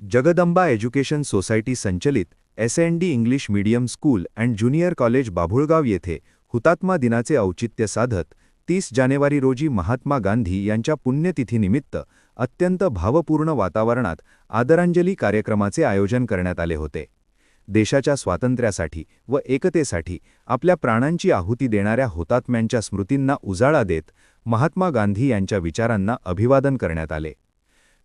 Jagdamba education society संचलित SND. English medium school and junior college Babhulgaon येथे हुतात्मा दिनाचे औचित्य साधत 30 जानेवारी रोजी महात्मा गांधी यांच्या पुण्यतिथीनिमित्त अत्यंत भावपूर्ण वातावरणात आदरांजली कार्यक्रमाचे आयोजन करण्यात आले होते. देशाच्या स्वातंत्र्यासाठी व एकतेसाठी आपल्या प्राणांची आहुती देणाऱ्या हुतात्म्यांच्या स्मृतींना उजाळा देत महात्मा गांधी यांच्या विचारांना अभिवादन करण्यात आले.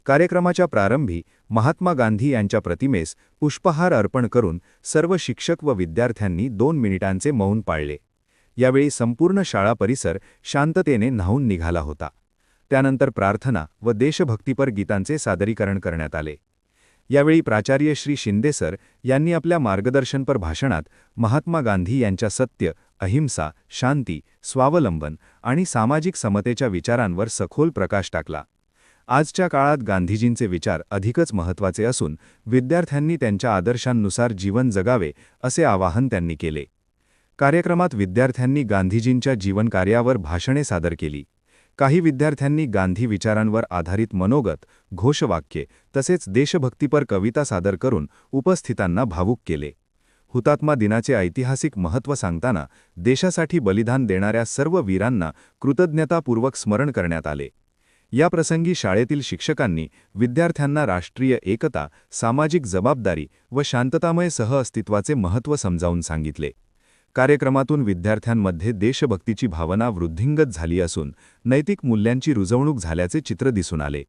कार्यक्रमाच्या प्रारंभी महात्मा गांधी यांच्या प्रतिमेस पुष्पहार अर्पण करून सर्व शिक्षक व विद्यार्थ्यांनी 2 मिनिटांचे मौन पाळले. यावेळी संपूर्ण शाळा परिसर शांततेने न्हाऊन निघाला होता. त्यानंतर प्रार्थना व देशभक्तीपर गीतांचे सादरीकरण करण्यात आले. यावेळी प्राचार्य श्री शिंदे सर यांनी आपल्या मार्गदर्शनपर भाषणात महात्मा गांधी यांच्या सत्य, अहिंसा, शांती, स्वावलंबन आणि सामाजिक समतेच्या विचारांवर सखोल प्रकाश टाकला. आजच्या काळात गांधीजींचे विचार अधिकच महत्त्वाचे असून विद्यार्थ्यांनी त्यांच्या आदर्शांनुसार जीवन जगावे असे आवाहन त्यांनी केले. कार्यक्रमात विद्यार्थ्यांनी गांधीजींच्या जीवनकार्यावर भाषणे सादर केली. काही विद्यार्थ्यांनी गांधी विचारांवर आधारित मनोगत, घोषवाक्ये तसेच देशभक्तीपर कविता सादर करून उपस्थितांना भावुक केले. हुतात्मा दिनाचे ऐतिहासिक महत्त्व सांगताना देशासाठी बलिदान देणाऱ्या सर्व वीरांना कृतज्ञतापूर्वक स्मरण करण्यात आले. या प्रसंगी शाळेतील शिक्षकांनी विद्यार्थ्यांना राष्ट्रीय एकता, सामाजिक जबाबदारी व शांततामय सहअस्तित्वाचे महत्त्व समजावून सांगितले. कार्यक्रमातून विद्यार्थ्यांमध्ये देशभक्तीची भावना वृद्धिंगत झाली असून नैतिक मूल्यांची रुजवणूक झाल्याचे चित्र दिसून आले.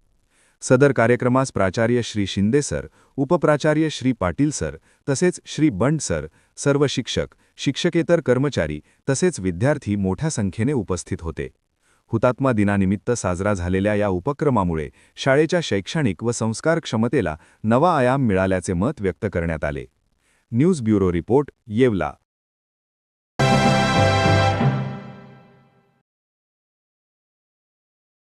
सदर कार्यक्रमास प्राचार्य श्री शिंदे सर, उपप्राचार्य श्री पाटील सर तसेच श्री बंड सर, सर्व शिक्षक, शिक्षकेतर कर्मचारी तसेच विद्यार्थी मोठ्या संख्येने उपस्थित होते. हुतात्मा दिनानिमित्त साजरा झालेल्या या उपक्रमामुळे शाळेच्या शैक्षणिक व संस्कार क्षमतेला नवा आयाम मिळाल्याचे मत व्यक्त करण्यात आले. News bureau report, Yeola.